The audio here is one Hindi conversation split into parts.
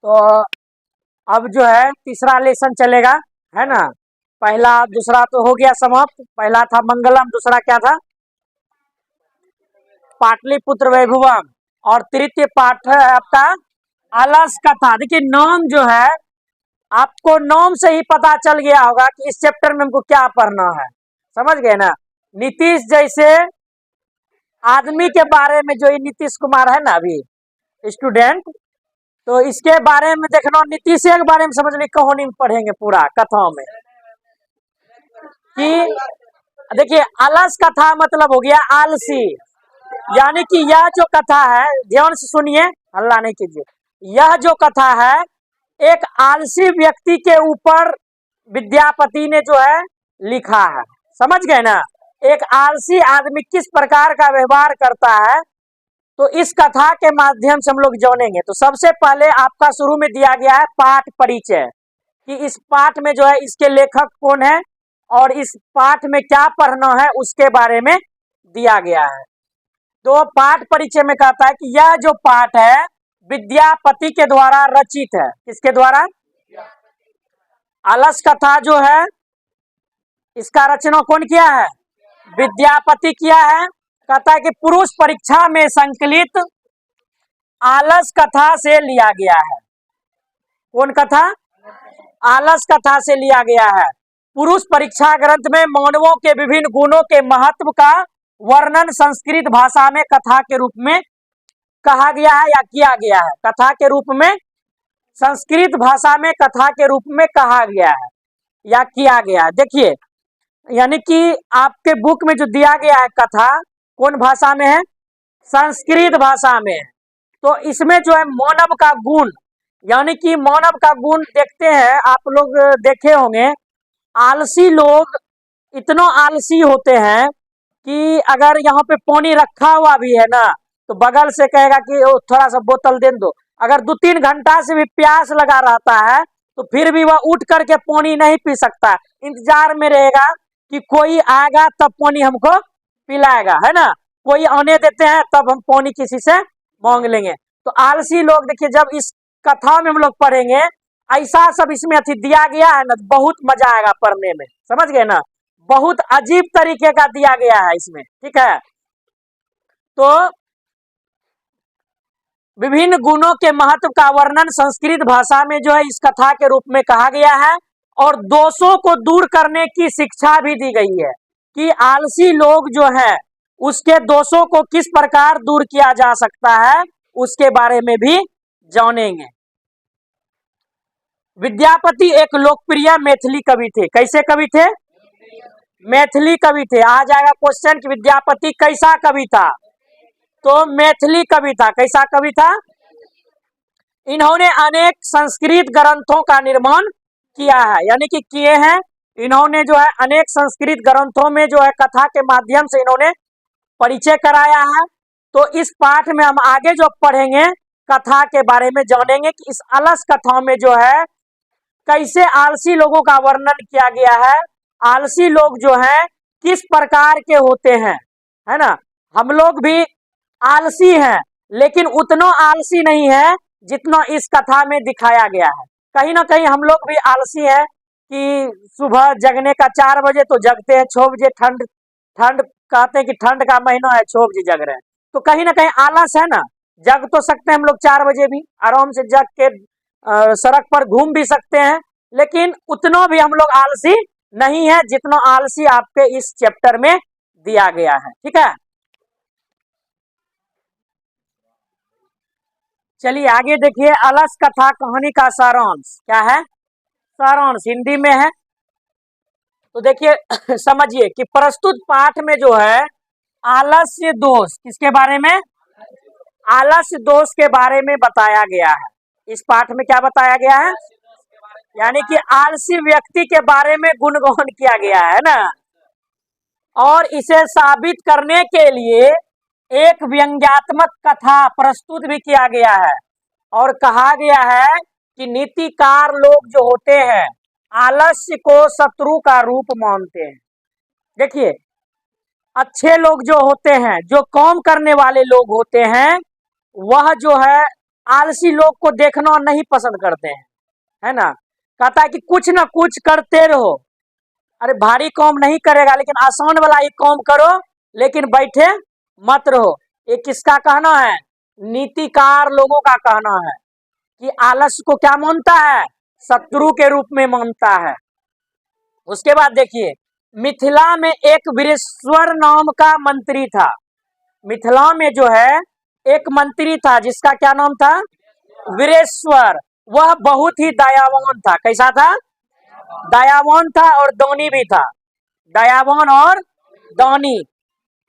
तो अब जो है तीसरा लेसन चलेगा, है ना। पहला दूसरा तो हो गया समाप्त। पहला था मंगलम, दूसरा क्या था? पाटलिपुत्र वैभवम। और तृतीय पाठ है आपका अलस कथा। देखिए नाम जो है, आपको नाम से ही पता चल गया होगा कि इस चैप्टर में हमको क्या पढ़ना है। समझ गए ना। नीतीश जैसे आदमी के बारे में, जो ये नीतीश कुमार है ना अभी स्टूडेंट, तो इसके बारे में देखना, नीतीश के बारे में समझने की कहानी में पढ़ेंगे पूरा कथाओं में। कि देखिए अलस कथा मतलब हो गया आलसी, यानी कि यह जो कथा है, ध्यान से सुनिए, हल्ला नहीं कीजिए। यह जो कथा है एक आलसी व्यक्ति के ऊपर विद्यापति ने जो है लिखा है। समझ गए ना। एक आलसी आदमी किस प्रकार का व्यवहार करता है, तो इस कथा के माध्यम से हम लोग जानेंगे। तो सबसे पहले आपका शुरू में दिया गया है पाठ परिचय, कि इस पाठ में जो है इसके लेखक कौन है और इस पाठ में क्या पढ़ना है उसके बारे में दिया गया है। तो पाठ परिचय में कहता है कि यह जो पाठ है विद्यापति के द्वारा रचित है। किसके द्वारा? अलस कथा जो है इसका रचना कौन किया है? विद्यापति किया है। कहता है कि पुरुष परीक्षा में संकलित आलस कथा से लिया गया है। कौन कथा? आलस कथा से लिया गया है। पुरुष परीक्षा ग्रंथ में मानवों के विभिन्न गुणों के महत्व का वर्णन संस्कृत भाषा में कथा के रूप में कहा गया है या किया गया है। कथा के रूप में, संस्कृत भाषा में कथा के रूप में कहा गया है या किया गया है। देखिए, यानी कि आपके बुक में जो दिया गया है कथा कौन भाषा में है? संस्कृत भाषा में है। तो इसमें जो है मानव का गुण, यानी कि मानव का गुण देखते हैं, आप लोग देखे होंगे आलसी लोग इतना आलसी होते हैं कि अगर यहाँ पे पानी रखा हुआ भी है ना, तो बगल से कहेगा कि थोड़ा सा बोतल दे दो। अगर 2-3 घंटा से भी प्यास लगा रहता है तो फिर भी वह उठ करके पानी नहीं पी सकता, इंतजार में रहेगा कि कोई आएगा तब पानी हमको पिलाएगा, है ना। कोई आने देते हैं तब हम पानी किसी से मांग लेंगे। तो आलसी लोग देखिए, जब इस कथा में हम लोग पढ़ेंगे ऐसा सब इसमें अति दिया गया है ना, बहुत मजा आएगा पढ़ने में। समझ गए ना। बहुत अजीब तरीके का दिया गया है इसमें, ठीक है। तो विभिन्न गुणों के महत्व का वर्णन संस्कृत भाषा में जो है इस कथा के रूप में कहा गया है, और दोषों को दूर करने की शिक्षा भी दी गई है कि आलसी लोग जो है उसके दोषों को किस प्रकार दूर किया जा सकता है उसके बारे में भी जानेंगे। विद्यापति एक लोकप्रिय मैथिली कवि थे। कैसे कवि थे? मैथिली कवि थे। आ जाएगा क्वेश्चन कि विद्यापति कैसा कवि था, तो मैथिली कवि था। कैसा कवि था? इन्होंने अनेक संस्कृत ग्रंथों का निर्माण किया है, यानी कि किए हैं। इन्होंने जो है अनेक संस्कृत ग्रंथों में जो है कथा के माध्यम से इन्होंने परिचय कराया है। तो इस पाठ में हम आगे जो पढ़ेंगे कथा के बारे में जानेंगे कि इस अलस कथा में जो है कैसे आलसी लोगों का वर्णन किया गया है, आलसी लोग जो हैं किस प्रकार के होते हैं, है ना। हम लोग भी आलसी हैं, लेकिन उतना आलसी नहीं है जितना इस कथा में दिखाया गया है। कहीं ना कहीं हम लोग भी आलसी हैं कि सुबह जगने का 4 बजे तो जगते हैं, 6 बजे ठंड ठंड कहते हैं कि ठंड का महीना है, 6 बजे जग रहे हैं, तो कहीं ना कहीं आलस है ना। जग तो सकते हैं हम लोग 4 बजे भी, आराम से जग के सड़क पर घूम भी सकते हैं, लेकिन उतना भी हम लोग आलसी नहीं है जितना आलसी आपके इस चैप्टर में दिया गया है, ठीक है। चलिए आगे देखिए, अलस कथा कहानी का सारांश क्या है? सारांश हिंदी में है, तो देखिए समझिए कि प्रस्तुत पाठ में जो है आलस्य दोष, किसके बारे में? आलस्य दोष के बारे में बताया गया है। इस पाठ में क्या बताया गया है? यानी कि आलसी व्यक्ति के बारे में गुणगान किया गया है ना। और इसे साबित करने के लिए एक व्यंग्यात्मक कथा प्रस्तुत भी किया गया है, और कहा गया है कि नीतिकार लोग जो होते हैं आलस्य को शत्रु का रूप मानते हैं। देखिए, अच्छे लोग जो होते हैं, जो काम करने वाले लोग होते हैं, वह जो है आलसी लोग को देखना नहीं पसंद करते हैं, है ना। कहता है कि कुछ ना कुछ करते रहो। अरे भारी काम नहीं करेगा लेकिन आसान वाला ही काम करो, लेकिन बैठे मत रहो। ये किसका कहना है? नीतिकार लोगों का कहना है कि आलस को क्या मानता है? शत्रु के रूप में मानता है। उसके बाद देखिए, मिथिला में एक वीरेश्वर नाम का मंत्री था। मिथिला में जो है एक मंत्री था जिसका क्या नाम था? वीरेश्वर। वह बहुत ही दयावान था। कैसा था? दयावान था और दानी भी था। दयावान और दानी।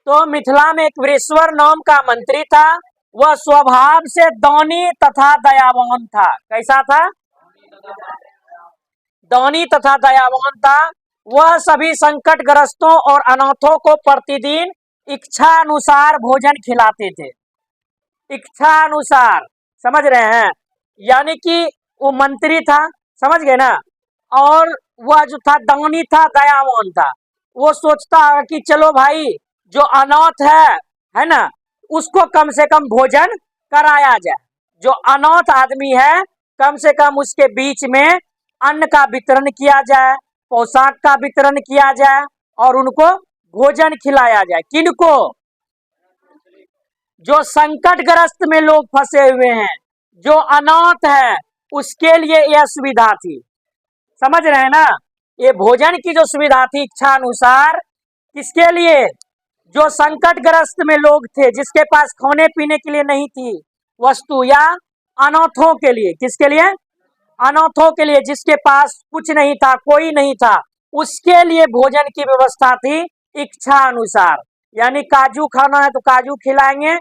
तो मिथिला में एक वीरेश्वर नाम का मंत्री था। वह स्वभाव से दानी तथा दयावान था। कैसा था? दानी तथा दयावान था। वह सभी संकटग्रस्तों और अनाथों को प्रतिदिन इच्छा अनुसार भोजन खिलाते थे। इच्छा अनुसार, समझ रहे हैं? यानी कि वो मंत्री था, समझ गए ना। और वह जो था दानी था, दयावान था। वो सोचता है कि चलो भाई, जो अनाथ है ना, उसको कम से कम भोजन कराया जाए। जो अनाथ आदमी है कम से कम उसके बीच में अन्न का वितरण किया जाए, पोशाक का वितरण किया जाए और उनको भोजन खिलाया जाए। किनको? जो संकटग्रस्त में लोग फंसे हुए हैं, जो अनाथ है, उसके लिए यह सुविधा थी। समझ रहे हैं ना। ये भोजन की जो सुविधा थी इच्छा अनुसार, किसके लिए? जो संकटग्रस्त में लोग थे, जिसके पास खाने पीने के लिए नहीं थी वस्तु, या अनाथों के लिए। किसके लिए? अनाथों के लिए, जिसके पास कुछ नहीं था, कोई नहीं था, उसके लिए भोजन की व्यवस्था थी इच्छा अनुसार। यानी काजू खाना है तो काजू खिलाएंगे,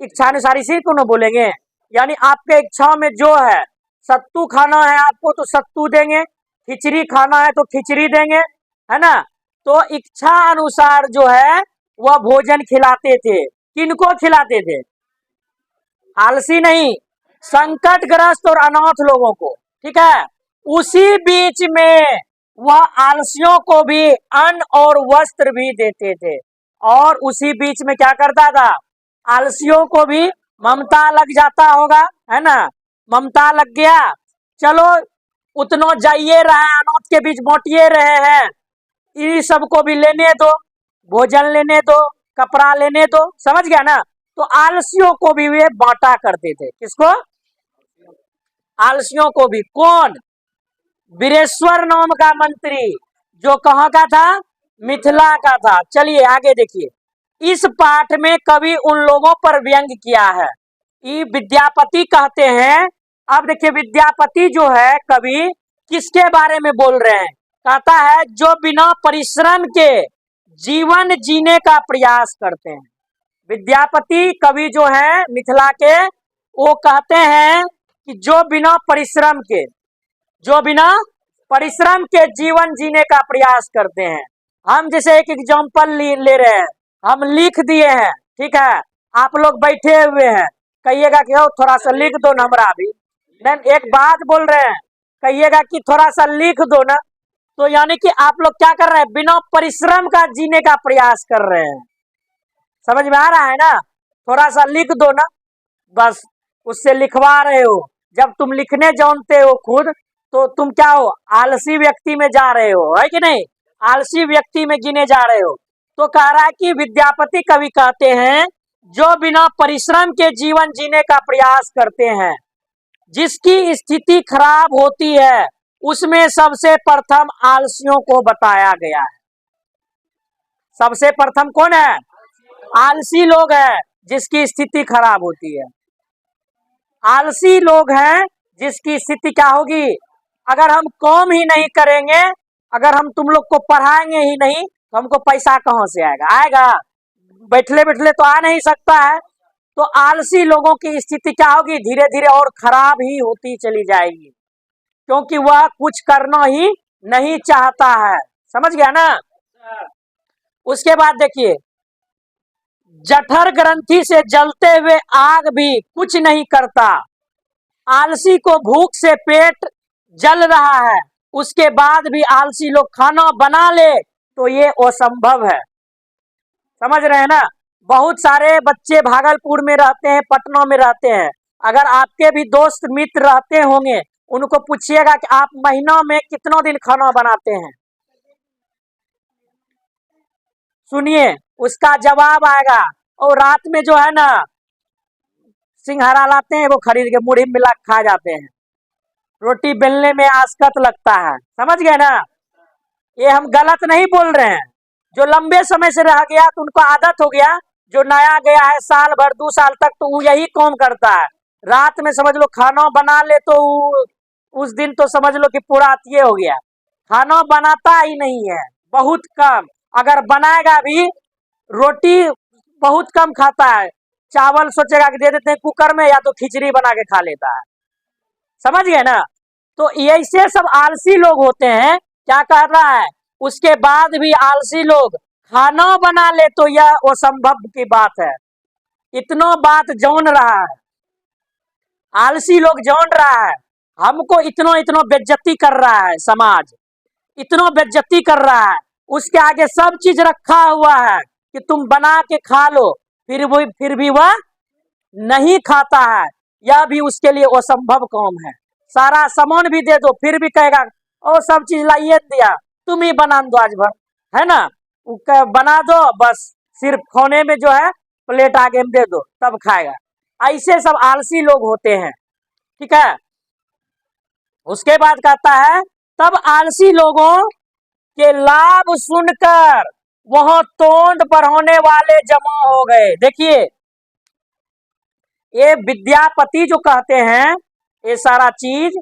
इच्छा अनुसार, इसी को न बोलेंगे। यानी आपके इच्छा में जो है, सत्तू खाना है आपको तो सत्तू देंगे, खिचड़ी खाना है तो खिचड़ी देंगे, है ना। तो इच्छा अनुसार जो है वह भोजन खिलाते थे। किनको खिलाते थे? आलसी नहीं, संकटग्रस्त और अनाथ लोगों को। ठीक है। उसी बीच में वह आलसियों को भी अन्न और वस्त्र भी देते थे। और उसी बीच में क्या करता था? आलसियों को भी ममता लग जाता होगा, है ना। ममता लग गया, चलो उतना जाइए रहे, अनाथ के बीच बांटिए रहे हैं, इन सबको भी लेने दो, भोजन लेने दो, कपड़ा लेने दो। समझ गया ना। तो आलसियों को भी वे बांटा करते थे। किसको? आलसियों को भी। कौन? वीरेश्वर नाम का मंत्री, जो कहाँ का था? मिथिला का था। चलिए आगे देखिए। इस पाठ में कवि उन लोगों पर व्यंग किया है। ये विद्यापति कहते हैं। अब देखिए, विद्यापति जो है कवि, किसके बारे में बोल रहे हैं? कहता है जो बिना परिश्रम के जीवन जीने का प्रयास करते हैं। विद्यापति कवि जो है मिथिला के, वो कहते हैं कि जो बिना परिश्रम के, जो बिना परिश्रम के जीवन जीने का प्रयास करते हैं। हम जैसे एक एग्जाम्पल ले रहे हैं, हम लिख दिए हैं, ठीक है, आप लोग बैठे हुए हैं, कहिएगा कि हो थोड़ा सा लिख दो ना हमरा भी। नहीं, एक बात बोल रहे हैं, कहिएगा कि थोड़ा सा लिख दो ना। तो यानी कि आप लोग क्या कर रहे हैं? बिना परिश्रम का जीने का प्रयास कर रहे हैं। समझ में आ रहा है ना। थोड़ा सा लिख दो ना, बस उससे लिखवा रहे हो। जब तुम लिखने जानते हो खुद, तो तुम क्या हो? आलसी व्यक्ति में जा रहे हो, है कि नहीं? आलसी व्यक्ति में गिने जा रहे हो। तो कह रहा है कि विद्यापति कवि कहते हैं जो बिना परिश्रम के जीवन जीने का प्रयास करते हैं, जिसकी स्थिति खराब होती है, उसमें सबसे प्रथम आलसियों को बताया गया है। सबसे प्रथम कौन है? आलसी लोग हैं जिसकी स्थिति खराब होती है। आलसी लोग हैं जिसकी स्थिति क्या होगी? अगर हम काम ही नहीं करेंगे, अगर हम तुम लोग को पढ़ाएंगे ही नहीं, तो हमको पैसा कहाँ से आएगा? आएगा? बैठले बैठले तो आ नहीं सकता है। तो आलसी लोगों की स्थिति क्या होगी? धीरे धीरे और खराब ही होती चली जाएगी, क्योंकि वह कुछ करना ही नहीं चाहता है। समझ गया ना। उसके बाद देखिए, जठर ग्रंथि से जलते हुए आग भी कुछ नहीं करता। आलसी को भूख से पेट जल रहा है, उसके बाद भी आलसी लोग खाना बना ले, तो ये असंभव है। समझ रहे हैं ना। बहुत सारे बच्चे भागलपुर में रहते हैं, पटना में रहते हैं, अगर आपके भी दोस्त मित्र रहते होंगे, उनको पूछिएगा कि आप महीनों में कितनों दिन खाना बनाते हैं, सुनिए उसका जवाब आएगा। और रात में जो है ना सिंघाड़ा लाते हैं, वो खरीद के मुढ़ी मिला के खा जाते हैं, रोटी बेलने में आसकत लगता है, समझ गए ना। ये हम गलत नहीं बोल रहे हैं, जो लंबे समय से रह गया तो उनको आदत हो गया, जो नया गया है साल भर 2 साल तक तो वो यही काम करता है। रात में समझ लो खाना बना ले तो उस दिन तो समझ लो कि पूरा ये हो गया, खाना बनाता ही नहीं है, बहुत कम, अगर बनाएगा भी रोटी बहुत कम खाता है, चावल सोचेगा कि दे देते हैं कुकर में, या तो खिचड़ी बना के खा लेता है, समझ गए ना। तो ऐसे सब आलसी लोग होते हैं। क्या कर रहा है, उसके बाद भी आलसी लोग खाना बना ले तो यह असंभव की बात है, इतना बात जान रहा है, आलसी लोग जान रहा है, हमको इतना इतना बेइज्जती कर रहा है समाज, इतना बेइज्जती कर रहा है, उसके आगे सब चीज रखा हुआ है कि तुम बना के खा लो, फिर भी वह नहीं खाता है, यह भी उसके लिए असंभव काम है। सारा सामान भी दे दो फिर भी कहेगा ओ सब चीज लाइए दिया, तुम ही बना दो आज भर, है ना, बना दो बस, सिर्फ खाने में जो है प्लेट आगे में दे दो तब खाएगा। ऐसे सब आलसी लोग होते हैं, ठीक है। उसके बाद कहता है तब आलसी लोगों के लाभ सुनकर वहां तोंद बढ़ाने वाले जमा हो गए। देखिए ये विद्यापति जो कहते हैं, ये सारा चीज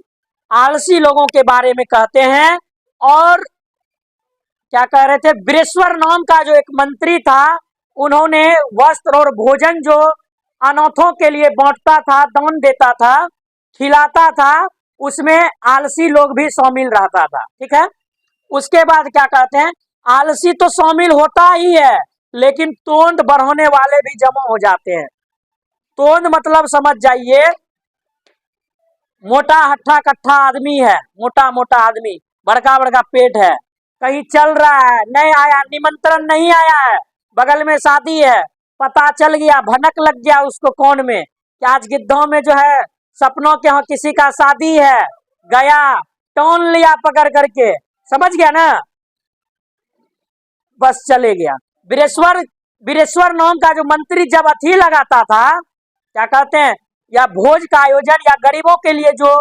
आलसी लोगों के बारे में कहते हैं। और क्या कह रहे थे, बृहस्पति नाम का जो एक मंत्री था, उन्होंने वस्त्र और भोजन जो अनाथों के लिए बांटता था, दान देता था, खिलाता था, उसमें आलसी लोग भी शामिल रहता था, ठीक है। उसके बाद क्या कहते हैं, आलसी तो शामिल होता ही है, लेकिन तोंद बढ़ाने वाले भी जमा हो जाते हैं। तोंद मतलब समझ जाइए, मोटा हट्ठा कट्ठा आदमी है, मोटा मोटा आदमी, बड़का बड़का पेट है, कहीं चल रहा है, नहीं आया, निमंत्रण नहीं आया है, बगल में शादी है, पता चल गया, भनक लग गया उसको कौन में कि आज गिद्धों में जो है सपनों के यहाँ किसी का शादी है, गया टोन लिया पकड़ करके, समझ गया ना, बस चले गया। बृहस्पति नाम का जो मंत्री जब अथी लगाता था, क्या कहते हैं, या भोज का आयोजन या गरीबों के लिए जो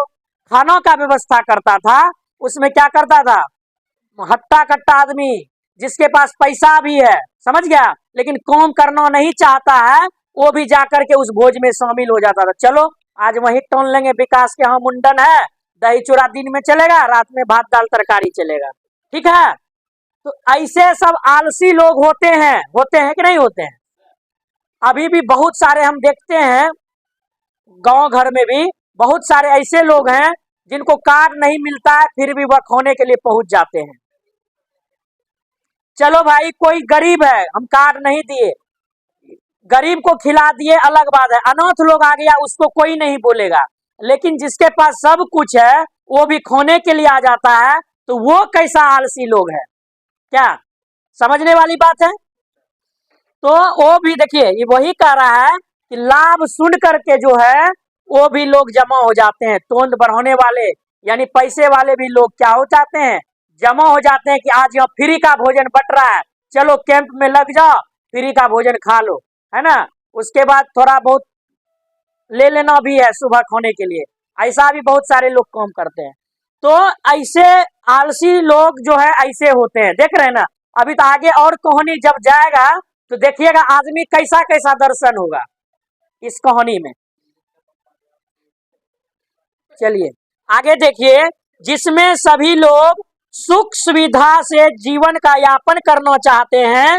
खानों का व्यवस्था करता था, उसमें क्या करता था, हट्टा कट्टा आदमी जिसके पास पैसा भी है, समझ गया, लेकिन काम करना नहीं चाहता है, वो भी जाकर के उस भोज में शामिल हो जाता था। चलो आज वही टोन लेंगे, विकास के यहाँ मुंडन है, दही चूड़ा दिन में चलेगा, रात में भात दाल तरकारी चलेगा, ठीक है। तो ऐसे सब आलसी लोग होते हैं कि नहीं होते हैं। अभी भी बहुत सारे हम देखते हैं, गांव घर में भी बहुत सारे ऐसे लोग हैं जिनको कार्ड नहीं मिलता है, फिर भी वह खोने के लिए पहुंच जाते हैं। चलो भाई कोई गरीब है, हम कार्ड नहीं दिए, गरीब को खिला दिए अलग बात है, अनाथ लोग आ गया उसको कोई नहीं बोलेगा, लेकिन जिसके पास सब कुछ है वो भी खोने के लिए आ जाता है, तो वो कैसा आलसी लोग है, क्या समझने वाली बात है। तो वो भी देखिए ये वही कह रहा है कि लाभ सुन करके जो है वो भी लोग जमा हो जाते हैं, तोंद बढ़ाने वाले यानी पैसे वाले भी लोग क्या हो जाते हैं, जमा हो जाते हैं कि आज यहाँ फ्री का भोजन बट रहा है, चलो कैंप में लग जाओ, फ्री का भोजन खा लो, है ना, उसके बाद थोड़ा बहुत ले लेना भी है सुबह खाने के लिए, ऐसा भी बहुत सारे लोग काम करते हैं। तो ऐसे आलसी लोग जो है ऐसे होते हैं, देख रहे हैं ना। अभी तो आगे और कहानी जब जाएगा तो देखिएगा आदमी कैसा कैसा दर्शन होगा इस कहानी में। चलिए आगे देखिए, जिसमें सभी लोग सुख सुविधा से जीवन का यापन करना चाहते हैं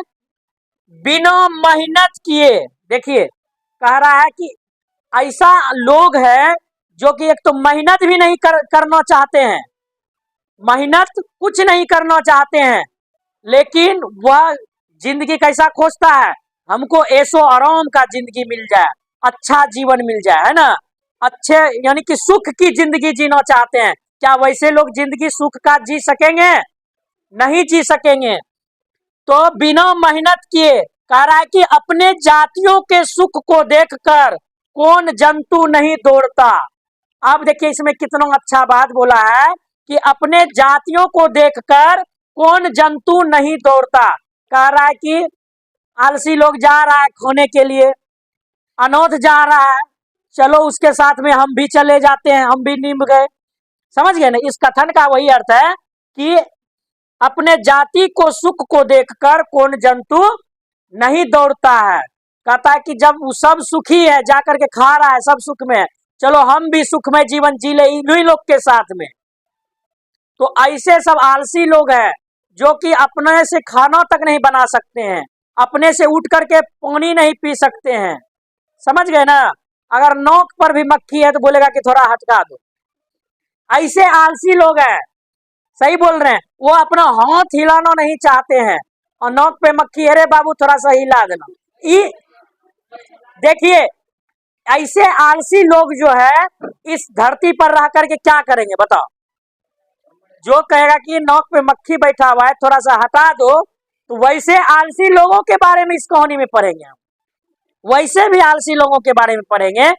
बिना मेहनत किए। देखिए कह रहा है कि ऐसा लोग है जो कि एक तो मेहनत भी नहीं करना चाहते हैं, मेहनत कुछ नहीं करना चाहते हैं, लेकिन वह जिंदगी कैसा खोजता है, हमको ऐशो आराम का जिंदगी मिल जाए, अच्छा जीवन मिल जाए, है ना, अच्छे यानी कि सुख की जिंदगी जीना चाहते हैं। क्या वैसे लोग जिंदगी सुख का जी सकेंगे, नहीं जी सकेंगे। तो बिना मेहनत किए कह रहा है कि अपने जातियों के सुख को देखकर कौन जंतु नहीं दौड़ता। अब देखिए इसमें कितना अच्छा बात बोला है कि अपने जातियों को देखकर कौन जंतु नहीं दौड़ता। कह रहा है कि आलसी लोग जा रहा है खोने के लिए, अनोथ जा रहा है, चलो उसके साथ में हम भी चले जाते हैं, हम भी निभ गए। समझ गए ना, इस कथन का वही अर्थ है कि अपने जाति को सुख को देखकर कौन जंतु नहीं दौड़ता है। कहता है कि जब वो सब सुखी है, जाकर के खा रहा है, सब सुख में है, चलो हम भी सुखमय जीवन जी ले इन्हीं लोग के साथ में। तो ऐसे सब आलसी लोग हैं जो कि अपने से खाना तक नहीं बना सकते हैं, अपने से उठ करके पानी नहीं पी सकते हैं। समझ गए ना, अगर नोक पर भी मक्खी है तो बोलेगा कि थोड़ा हटका दो। ऐसे आलसी लोग हैं, सही बोल रहे हैं, वो अपना हाथ हिलाना नहीं चाहते हैं और नोक पे मक्खी, अरे बाबू थोड़ा सा हिला देना। देखिए ऐसे आलसी लोग जो है इस धरती पर रह करके क्या करेंगे बताओ। जो कहेगा कि नोक पे मक्खी बैठा हुआ है थोड़ा सा हटा दो, तो वैसे आलसी लोगों के बारे में इस कहानी में पढ़ेंगे हम। वैसे भी आलसी लोगों के बारे में पढ़ेंगे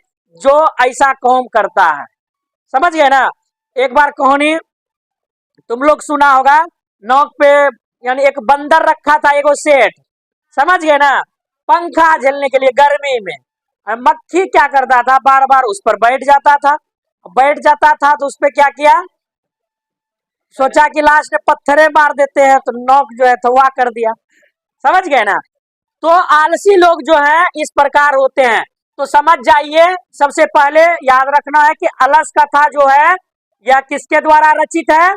जो ऐसा काम करता है। समझ गए ना। एक बार कहानी तुम लोग सुना होगा, नोक पे यानी एक बंदर रखा था एगो सेठ, समझ गए ना, पंखा झेलने के लिए गर्मी में। मक्खी क्या करता था, बार बार उस पर बैठ जाता था तो उस पर क्या किया, सोचा कि लास्ट में पत्थरे मार देते हैं, तो नोक जो है थवा कर दिया। समझ गए ना। तो आलसी लोग जो है इस प्रकार होते हैं। तो समझ जाइए, सबसे पहले याद रखना है कि अलस कथा जो है यह किसके द्वारा रचित है,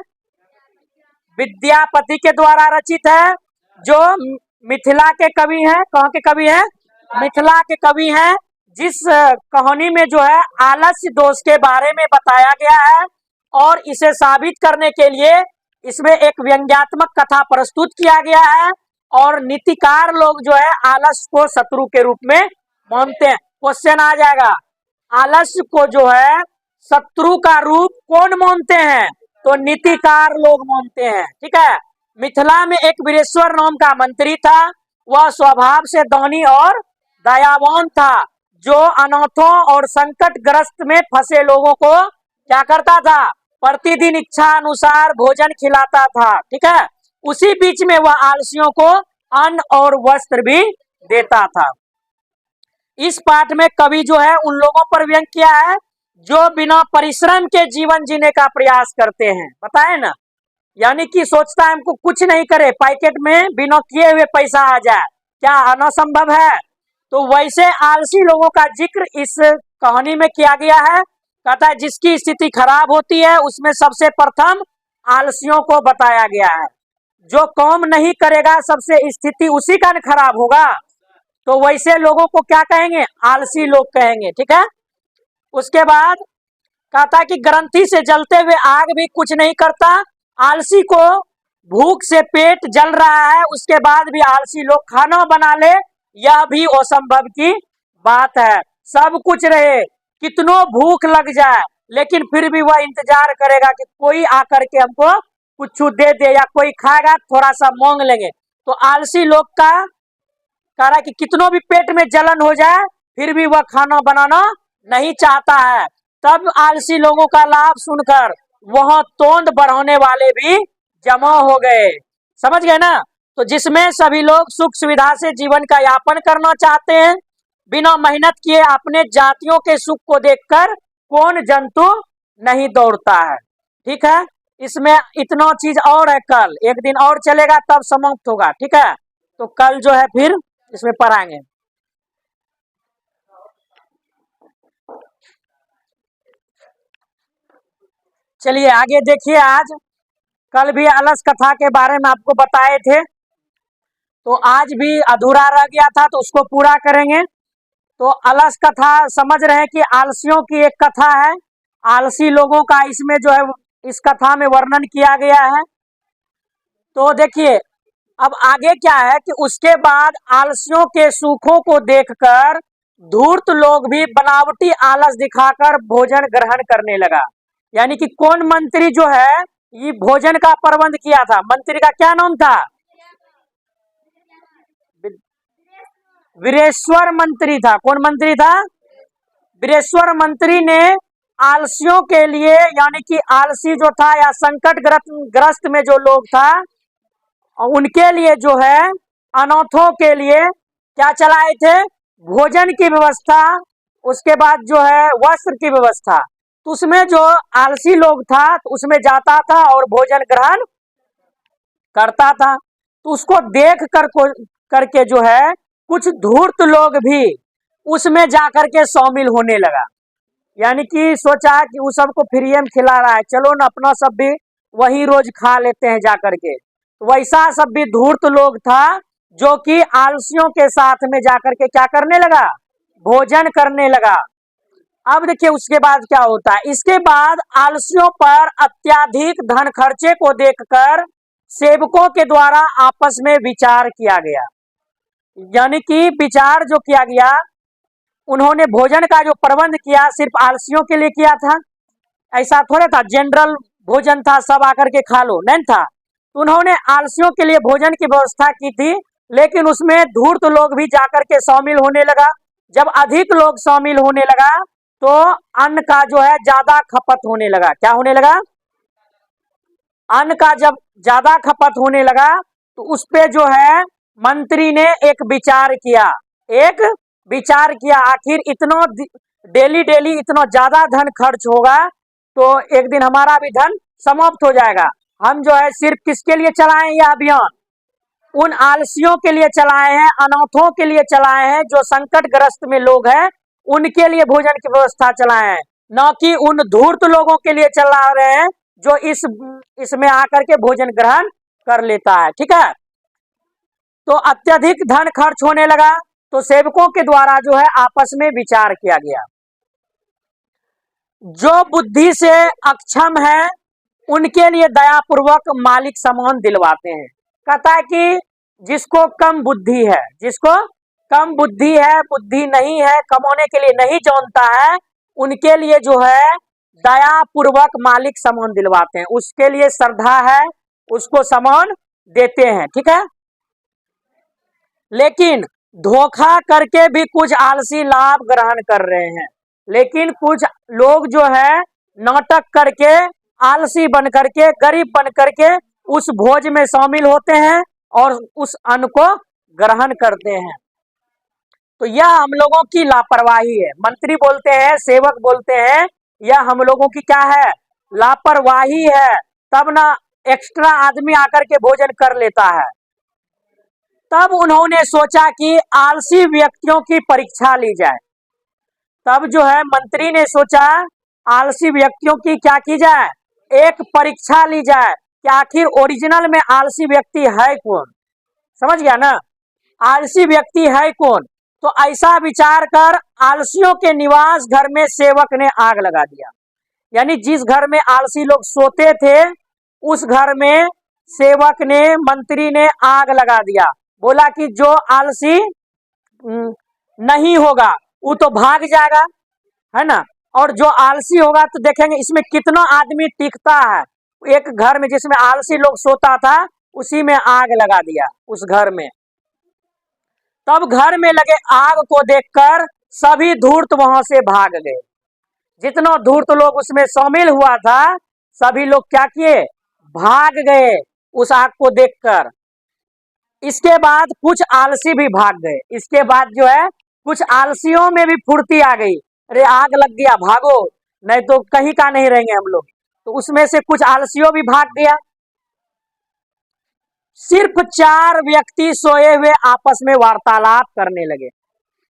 विद्यापति के द्वारा रचित है, जो मिथिला के कवि हैं। कहाँ के कवि हैं, मिथिला के कवि हैं। जिस कहानी में जो है आलस्य दोष के बारे में बताया गया है और इसे साबित करने के लिए इसमें एक व्यंग्यात्मक कथा प्रस्तुत किया गया है और नीतिकार लोग जो है आलस्य को शत्रु के रूप में मानते हैं। क्वेश्चन आ जाएगा, आलस्य को जो है शत्रु का रूप कौन मानते हैं, तो नीतिकार लोग मानते हैं। ठीक है। मिथिला में एक वीरेश्वर नाम का मंत्री था, वह स्वभाव से दानी और दयावान था, जो अनाथों और संकटग्रस्त में फंसे लोगों को क्या करता था, प्रतिदिन इच्छा अनुसार भोजन खिलाता था। ठीक है। उसी बीच में वह आलसियों को अन्न और वस्त्र भी देता था। इस पाठ में कवि जो है उन लोगों पर व्यंग किया है जो बिना परिश्रम के जीवन जीने का प्रयास करते हैं। बताए ना, यानी कि सोचता है हमको कुछ नहीं करे, पैकेट में बिना किए हुए पैसा आ जाए, क्या आना संभव है। तो वैसे आलसी लोगों का जिक्र इस कहानी में किया गया है। कहता है जिसकी स्थिति खराब होती है उसमें सबसे प्रथम आलसियों को बताया गया है। जो काम नहीं करेगा सबसे स्थिति उसी का खराब होगा, तो वैसे लोगों को क्या कहेंगे, आलसी लोग कहेंगे। ठीक है। उसके बाद कहता है कि ग्रंथि से जलते हुए आग भी कुछ नहीं करता, आलसी को भूख से पेट जल रहा है उसके बाद भी आलसी लोग खाना बना ले, यह भी असंभव की बात है। सब कुछ रहे, कितनों भूख लग जाए, लेकिन फिर भी वह इंतजार करेगा कि कोई आकर के हमको कुछ दे दे या कोई खाएगा थोड़ा सा मांग लेंगे। तो आलसी लोग का कह रहा है कि कितनों भी पेट में जलन हो जाए फिर भी वह खाना बनाना नहीं चाहता है। तब आलसी लोगों का लाभ सुनकर वहां तोंद बढ़ाने वाले भी जमा हो गए। समझ गए ना। तो जिसमें सभी लोग सुख सुविधा से जीवन का यापन करना चाहते हैं, बिना मेहनत किए अपने जातियों के सुख को देखकर कौन जंतु नहीं दौड़ता है। ठीक है। इसमें इतना चीज और है, कल एक दिन और चलेगा तब समाप्त होगा। ठीक है। तो कल जो है फिर इसमें पढ़ाएंगे। चलिए आगे देखिए। आज कल भी अलस कथा के बारे में आपको बताए थे, तो आज भी अधूरा रह गया था तो उसको पूरा करेंगे। तो अलस कथा समझ रहे हैं कि आलसियों की एक कथा है, आलसी लोगों का इसमें जो है इस कथा में वर्णन किया गया है। तो देखिए अब आगे क्या है कि उसके बाद आलसियों के सुखों को देखकर धूर्त लोग भी बनावटी आलस दिखाकर भोजन ग्रहण करने लगा। यानी कि कौन मंत्री जो है ये भोजन का प्रबंध किया था, मंत्री का क्या नाम था, वीरेश्वर मंत्री था। कौन मंत्री था, वीरेश्वर मंत्री ने आलसियों के लिए, यानी कि आलसी जो था या संकट ग्रस्त में जो लोग था उनके लिए जो है, अनाथों के लिए क्या चलाए थे? भोजन की व्यवस्था, उसके बाद जो है वस्त्र की व्यवस्था। तो उसमें जो आलसी लोग था तो उसमें जाता था और भोजन ग्रहण करता था। तो उसको देख करके जो है कुछ धूर्त लोग भी उसमें जाकर के शामिल होने लगा, यानी कि सोचा कि उस सबको फ्री में खिला रहा है, चलो ना अपना सब भी वही रोज खा लेते हैं जाकर के। तो वैसा सब भी धूर्त लोग था जो कि आलसियों के साथ में जाकर के क्या करने लगा? भोजन करने लगा। अब देखिए उसके बाद क्या होता है। इसके बाद आलसियों पर अत्याधिक धन खर्चे को देखकर सेवकों के द्वारा आपस में विचार किया गया, यानी कि विचार जो किया गया, उन्होंने भोजन का जो प्रबंध किया सिर्फ आलसियों के लिए किया था, ऐसा थोड़ा था जनरल भोजन था सब आकर के खा लो, नहीं था। तो उन्होंने आलसियों के लिए भोजन की व्यवस्था की थी, लेकिन उसमें धूर्त लोग भी जाकर के शामिल होने लगा। जब अधिक लोग शामिल होने लगा तो अन्न का जो है ज्यादा खपत होने लगा। क्या होने लगा? अन्न का जब ज्यादा खपत होने लगा तो उस पे जो है मंत्री ने एक विचार किया, आखिर इतना डेली डेली इतना ज्यादा धन खर्च होगा तो एक दिन हमारा भी धन समाप्त हो जाएगा। हम जो है सिर्फ किसके लिए चलाएं यह अभियान? उन आलसियों के लिए चलाए हैं, अनाथों के लिए चलाए हैं, जो संकट ग्रस्त में लोग हैं उनके लिए भोजन की व्यवस्था चलाए हैं, न कि उन धूर्त लोगों के लिए चला रहे हैं जो इसमें आकर के भोजन ग्रहण कर लेता है। ठीक है, तो अत्यधिक धन खर्च होने लगा तो सेवकों के द्वारा जो है आपस में विचार किया गया। जो बुद्धि से अक्षम है उनके लिए दयापूर्वक मालिक सामान दिलवाते हैं। कहता है कि जिसको कम बुद्धि है, बुद्धि नहीं है, कमाने के लिए नहीं जानता है, उनके लिए जो है दयापूर्वक मालिक सामान दिलवाते हैं, उसके लिए श्रद्धा है, उसको सामान देते हैं। ठीक है, लेकिन धोखा करके भी कुछ आलसी लाभ ग्रहण कर रहे हैं। लेकिन कुछ लोग जो है नाटक करके, आलसी बन करके, गरीब बन करके उस भोज में शामिल होते हैं और उस अन्न को ग्रहण करते हैं। तो यह हम लोगों की लापरवाही है। मंत्री बोलते हैं, सेवक बोलते हैं, यह हम लोगों की क्या है? लापरवाही है। तब ना एक्स्ट्रा आदमी आकर के भोजन कर लेता है। तब उन्होंने सोचा कि आलसी व्यक्तियों की परीक्षा ली जाए। तब जो है मंत्री ने सोचा आलसी व्यक्तियों की क्या की जाए? एक परीक्षा ली जाए कि आखिर ओरिजिनल में आलसी व्यक्ति है कौन। समझ गया ना? आलसी व्यक्ति है कौन? तो ऐसा विचार कर आलसियों के निवास घर में सेवक ने आग लगा दिया। यानी जिस घर में आलसी लोग सोते थे उस घर में सेवक ने, मंत्री ने आग लगा दिया। बोला कि जो आलसी नहीं होगा वो तो भाग जाएगा, है ना, और जो आलसी होगा तो देखेंगे इसमें कितना आदमी टिकता है। एक घर में जिसमें आलसी लोग सोता था उसी में आग लगा दिया उस घर में। तब घर में लगे आग को देखकर सभी धूर्त वहां से भाग गए। जितना धूर्त लोग उसमें शामिल हुआ था सभी लोग क्या किए? भाग गए उस आग को देखकर। इसके बाद कुछ आलसी भी भाग गए। इसके बाद जो है कुछ आलसियों में भी फुर्ती आ गई, अरे आग लग गया भागो, नहीं तो कहीं का नहीं रहेंगे हम लोग। तो उसमें से कुछ आलसियों भी भाग गया। सिर्फ 4 व्यक्ति सोए हुए आपस में वार्तालाप करने लगे।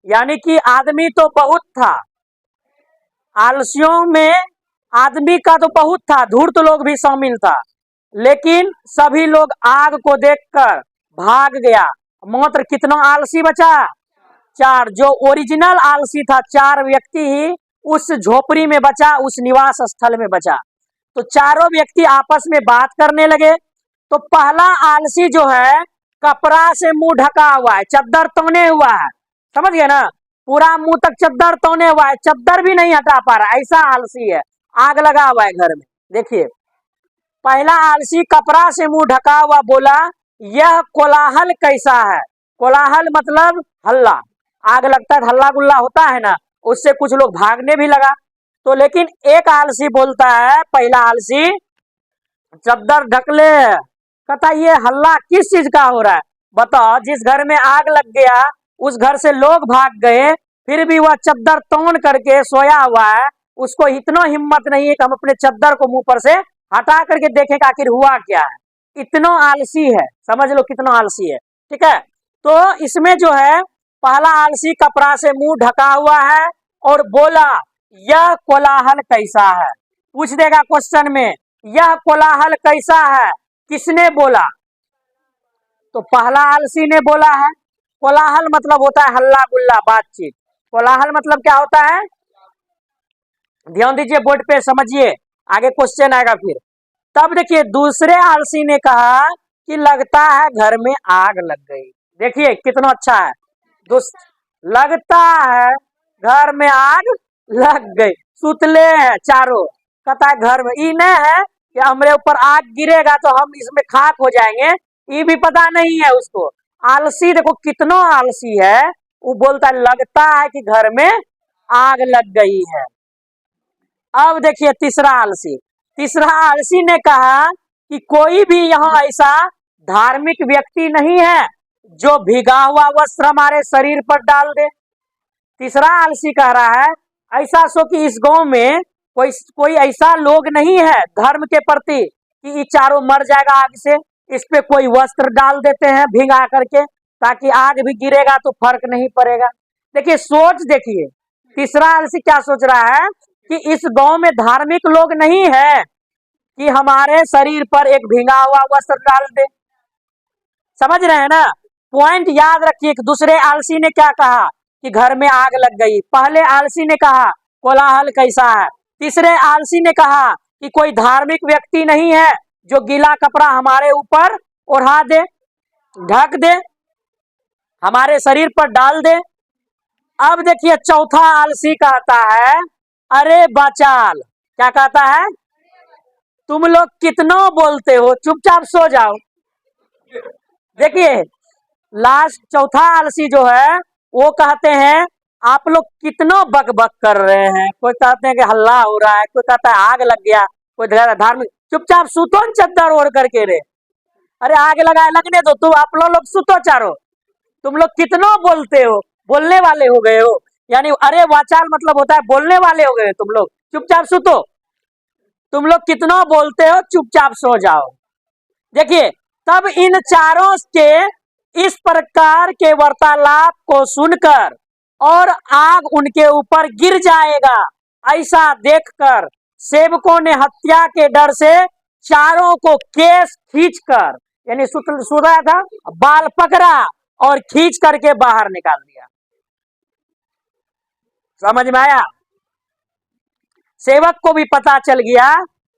यानी कि आदमी तो बहुत था, आलसियों में आदमी का तो बहुत था, धूर्त लोग भी शामिल था, लेकिन सभी लोग आग को देखकर भाग गया। मात्र कितना आलसी बचा? 4। जो ओरिजिनल आलसी था 4 व्यक्ति ही उस झोपड़ी में बचा, उस निवास स्थल में बचा। तो चारों व्यक्ति आपस में बात करने लगे। तो पहला आलसी जो है कपड़ा से मुंह ढका हुआ है, चद्दर तौने हुआ है, समझ गए ना, पूरा मुंह तक चद्दर तौने हुआ है, चद्दर भी नहीं हटा पा रहा, ऐसा आलसी है, आग लगा हुआ है घर में। देखिए पहला आलसी कपड़ा से मुंह ढका हुआ बोला, यह कोलाहल कैसा है? कोलाहल मतलब हल्ला, आग लगता है हल्ला गुल्ला होता है ना, उससे कुछ लोग भागने भी लगा। तो लेकिन एक आलसी बोलता है, पहला आलसी, चद्दर ढक ले। कहता ये हल्ला किस चीज का हो रहा है? बताओ, जिस घर में आग लग गया उस घर से लोग भाग गए, फिर भी वह चद्दर तोड़ करके सोया हुआ है। उसको इतना हिम्मत नहीं है कि हम अपने चद्दर को मुंह पर से हटा करके देखें कि आखिर हुआ क्या है। इतना आलसी है, समझ लो कितना आलसी है। ठीक है, तो इसमें जो है पहला आलसी कपड़ा से मुंह ढका हुआ है और बोला यह कोलाहल कैसा है। पूछ देगा क्वेश्चन में, यह कोलाहल कैसा है, किसने बोला? तो पहला आलसी ने बोला है। कोलाहल मतलब होता है हल्ला गुल्ला, बातचीत। कोलाहल मतलब क्या होता है? ध्यान दीजिए, बोर्ड पे समझिए, आगे क्वेश्चन आएगा फिर। तब देखिए दूसरे आलसी ने कहा कि लगता है घर में आग लग गई। देखिए कितना अच्छा है, लगता है घर में आग लग गई। सुतले हैं चारों, कहता है घर में, ई नहीं है कि हमारे ऊपर आग गिरेगा तो हम इसमें खाक हो जाएंगे, ये भी पता नहीं है उसको। आलसी देखो कितना आलसी है, वो बोलता है लगता है कि घर में आग लग गई है। अब देखिए तीसरा आलसी ने कहा कि कोई भी यहाँ ऐसा धार्मिक व्यक्ति नहीं है जो भीगा हुआ वस्त्र हमारे शरीर पर डाल दे। तीसरा आलसी कह रहा है ऐसा सो कि इस गांव में कोई ऐसा लोग नहीं है धर्म के प्रति कि ये चारों मर जाएगा आग से, इस पे कोई वस्त्र डाल देते हैं भिगा करके, ताकि आग भी गिरेगा तो फर्क नहीं पड़ेगा। देखिए सोच, देखिए तीसरा आलसी क्या सोच रहा है कि इस गांव में धार्मिक लोग नहीं है कि हमारे शरीर पर एक भिंगा हुआ वस्त्र डाल दे। समझ रहे हैं ना? पॉइंट याद रखिए। दूसरे आलसी ने क्या कहा कि घर में आग लग गई। पहले आलसी ने कहा कोलाहल कैसा है। तीसरे आलसी ने कहा कि कोई धार्मिक व्यक्ति नहीं है जो गीला कपड़ा हमारे ऊपर ओढ़ा दे, ढक दे, हमारे शरीर पर डाल दे। अब देखिए चौथा आलसी कहता है अरे बचाल, क्या कहता है? तुम लोग कितना बोलते हो, चुपचाप सो जाओ। देखिए लास्ट चौथा आलसी जो है वो कहते हैं आप लोग कितना बकबक कर रहे हैं। कोई कहते हैं कि हल्ला हो रहा है, कोई कहता है आग लग गया, कोई धार्मिक। चुपचाप सुतो चद्दर ओढ़ करके रे। अरे आग लगाए लगने दो, तुम आप लोग सुतो चारो। तुम लोग कितना बोलते हो, बोलने वाले हो गए हो। यानी अरे वाचाल मतलब होता है बोलने वाले हो गए तुम लोग, चुपचाप सुतो। तुम लोग कितना बोलते हो, चुपचाप सो जाओ। देखिए तब इन चारों के इस प्रकार के वार्तालाप को सुनकर और आग उनके ऊपर गिर जाएगा ऐसा देखकर सेवकों ने हत्या के डर से चारों को केस खींचकर, यानी सुना था, बाल पकड़ा और खींच करके बाहर निकाल दिया। समझ में आया? सेवक को भी पता चल गया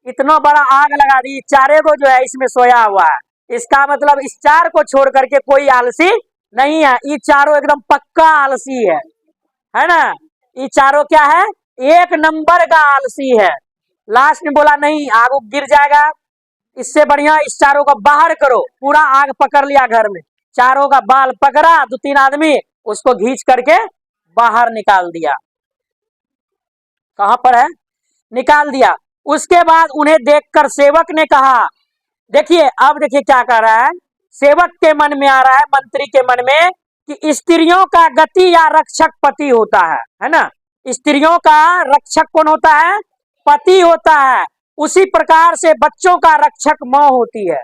इतना बड़ा आग लगा दी, चारे को जो है इसमें सोया हुआ है। इसका मतलब इस चार को छोड़ करके कोई आलसी नहीं है, ये चारों एकदम पक्का आलसी है ना? ये चारों क्या है? एक नंबर का आलसी है। लास्ट में बोला नहीं आग गिर जाएगा, इससे बढ़िया इस चारों को बाहर करो। पूरा आग पकड़ लिया घर में, चारों का बाल पकड़ा, 2-3 आदमी उसको खींच करके बाहर निकाल दिया। कहां पर है? निकाल दिया। उसके बाद उन्हें देखकर सेवक ने कहा, देखिए अब देखिए क्या कर रहा है। सेवक के मन में आ रहा है, मंत्री के मन में, कि स्त्रियों का गति या रक्षक पति होता है ना? स्त्रियों का रक्षक कौन होता है? पति होता है। उसी प्रकार से बच्चों का रक्षक माँ होती है।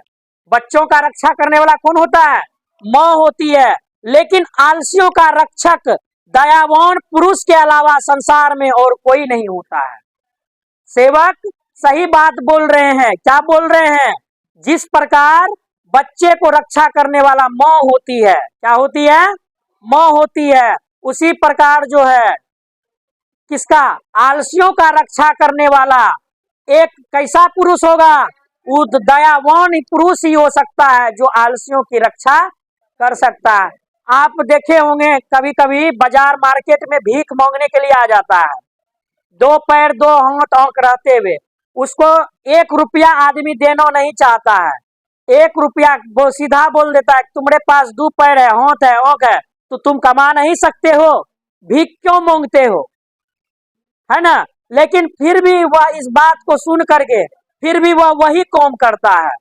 बच्चों का रक्षा करने वाला कौन होता है? माँ होती है। लेकिन आलसियों का रक्षक दयावान पुरुष के अलावा संसार में और कोई नहीं होता है। सेवक सही बात बोल रहे हैं। क्या बोल रहे हैं? जिस प्रकार बच्चे को रक्षा करने वाला माँ होती है, क्या होती है? माँ होती है, उसी प्रकार जो है किसका? आलसियों का रक्षा करने वाला एक कैसा पुरुष होगा? वो दयावान पुरुष ही हो सकता है जो आलसियों की रक्षा कर सकता है। आप देखे होंगे कभी कभी बाजार मार्केट में भीख मांगने के लिए आ जाता है, 2 पैर 2 हाथ आंख रहते हुए, उसको 1 रुपया आदमी देना नहीं चाहता है। 1 रुपया वो सीधा बोल देता है तुम्हारे पास 2 पैर है, हाथ है, आंख है, तो तुम कमा नहीं सकते हो, भीख क्यों मांगते हो? है ना। लेकिन फिर भी वह इस बात को सुन करके फिर भी वह वही कौम करता है।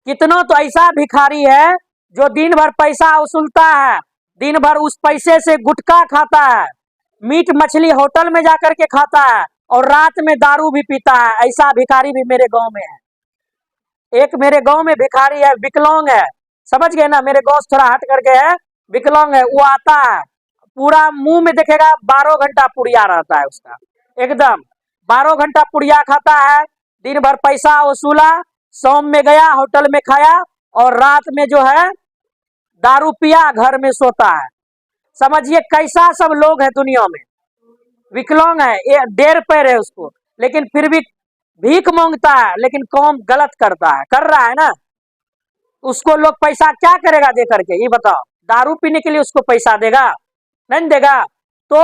कितनों तो ऐसा भिखारी है जो दिन भर पैसा वसूलता है, दिन भर उस पैसे से गुटखा खाता है, मीट मछली होटल में जाकर के खाता है और रात में दारू भी पीता है। ऐसा भिखारी भी मेरे गांव में है। एक मेरे गांव में भिखारी है, विकलांग है, समझ गए ना, मेरे गांव से थोड़ा हट करके है, विकलांग है। वो आता है, पूरा मुंह में देखेगा 12 घंटा पुड़िया रहता है उसका, एकदम 12 घंटा पुड़िया खाता है। दिन भर पैसा वसूला, शाम में गया होटल में खाया और रात में जो है दारू पिया, घर में सोता है। समझिए कैसा सब लोग है दुनिया में। विकलांग है, ये 1.5 पैर है उसको, लेकिन फिर भी भीख मांगता है, लेकिन काम गलत करता है, कर रहा है ना। उसको लोग पैसा क्या करेगा दे करके, ये बताओ। दारू पीने के लिए उसको पैसा देगा? नहीं देगा। तो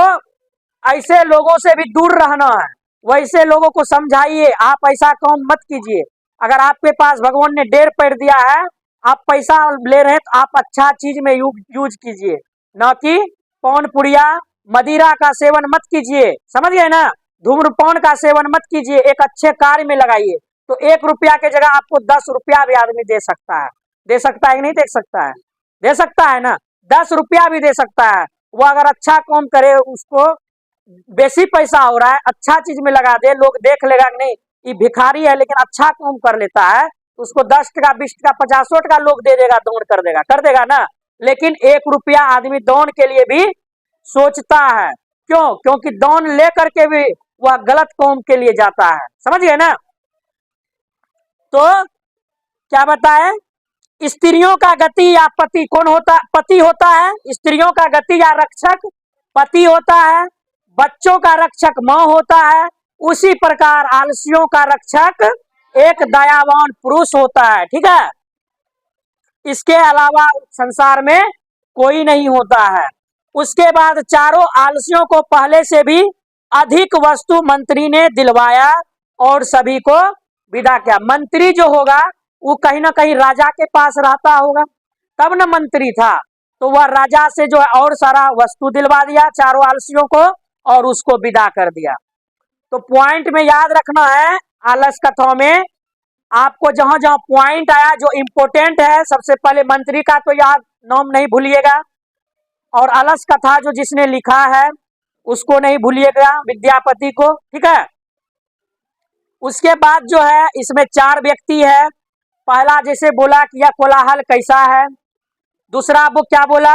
ऐसे लोगों से भी दूर रहना है, वैसे लोगों को समझाइए, आप ऐसा काम मत कीजिए। अगर आपके पास भगवान ने 1.5 पैर दिया है, आप पैसा ले रहे हैं तो आप अच्छा चीज में यूज कीजिए, न कि पान पुड़िया मदिरा का सेवन मत कीजिए, समझ गए ना। धूम्रपान का सेवन मत कीजिए, एक अच्छे कार्य में लगाइए। तो 1 रुपया के जगह आपको 10 रुपया भी आदमी दे सकता है। दे सकता है कि नहीं दे सकता है? दे सकता है ना, 10 रुपया भी दे सकता है। वो अगर अच्छा काम करे, उसको बेसी पैसा हो रहा है, अच्छा चीज में लगा दे, लोग देख लेगा कि नहीं ये भिखारी है लेकिन अच्छा काम कर लेता है, तो उसको 10 टका 20 टका 50 टका लोग दे देगा, दान कर देगा ना। लेकिन 1 रुपया आदमी दान के लिए भी सोचता है। क्यों? क्योंकि दान लेकर के भी वह गलत काम के लिए जाता है, समझ गए ना। तो क्या बताए, स्त्रियों का गति या पति कौन होता? पति होता है। स्त्रियों का गति या रक्षक पति होता है। बच्चों का रक्षक माँ होता है। उसी प्रकार आलसियों का रक्षक एक दयावान पुरुष होता है, ठीक है। इसके अलावा संसार में कोई नहीं होता है। उसके बाद चारों आलसियों को पहले से भी अधिक वस्तु मंत्री ने दिलवाया और सभी को विदा किया। मंत्री जो होगा वो कहीं ना कहीं राजा के पास रहता होगा, तब न मंत्री था। तो वह राजा से जो है और सारा वस्तु दिलवा दिया चारों आलसियों को और उसको विदा कर दिया। तो पॉइंट में याद रखना है, आलस कथाओं में आपको जहां जहां पॉइंट आया जो इंपोर्टेंट है, सबसे पहले मंत्री का तो याद नाम नहीं भूलिएगा, और आलस कथा जो जिसने लिखा है उसको नहीं भूलिएगा, विद्यापति को, ठीक है। उसके बाद जो है इसमें 4 व्यक्ति है। पहला जैसे बोला कि यह कोलाहल कैसा है, दूसरा वो क्या बोला,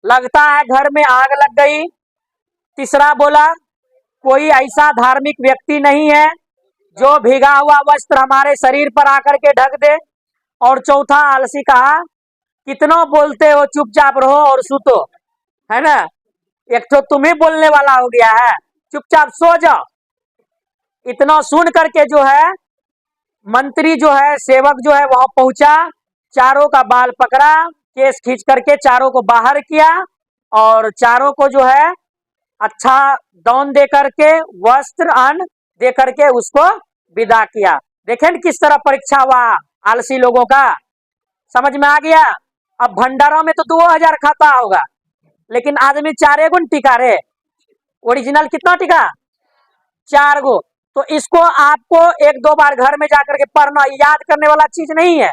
लगता है घर में आग लग गई। तीसरा बोला कोई ऐसा धार्मिक व्यक्ति नहीं है जो भीगा हुआ वस्त्र हमारे शरीर पर आकर के ढक दे। और चौथा आलसी कहा कितना बोलते हो, चुपचाप रहो और सुतो, है ना। एक तो तुम्हें बोलने वाला हो गया है, चुपचाप सो जाओ। इतना सुन करके जो है मंत्री जो है, सेवक जो है वहां पहुंचा, चारों का बाल पकड़ा, केस खींच करके चारों को बाहर किया और चारों को जो है अच्छा दान दे करके, वस्त्र अन्न दे करके उसको विदा किया। देखें किस तरह परीक्षा हुआ आलसी लोगों का, समझ में आ गया। अब भंडारा में तो 2000 खाता होगा, लेकिन आदमी 4 गुण टिका रे। ओरिजिनल कितना टिका? 4 गो। तो इसको आपको 1-2 बार घर में जाकर के पढ़ना, याद करने वाला चीज नहीं है,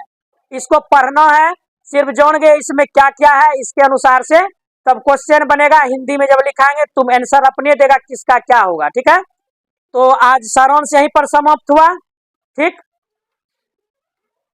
इसको पढ़ना है। सिर्फ जान गए इसमें क्या क्या है, इसके अनुसार से तब क्वेश्चन बनेगा। हिंदी में जब लिखाएंगे तुम आंसर अपने देगा किसका क्या होगा, ठीक है। तो आज सारांश यहीं पर समाप्त हुआ, ठीक।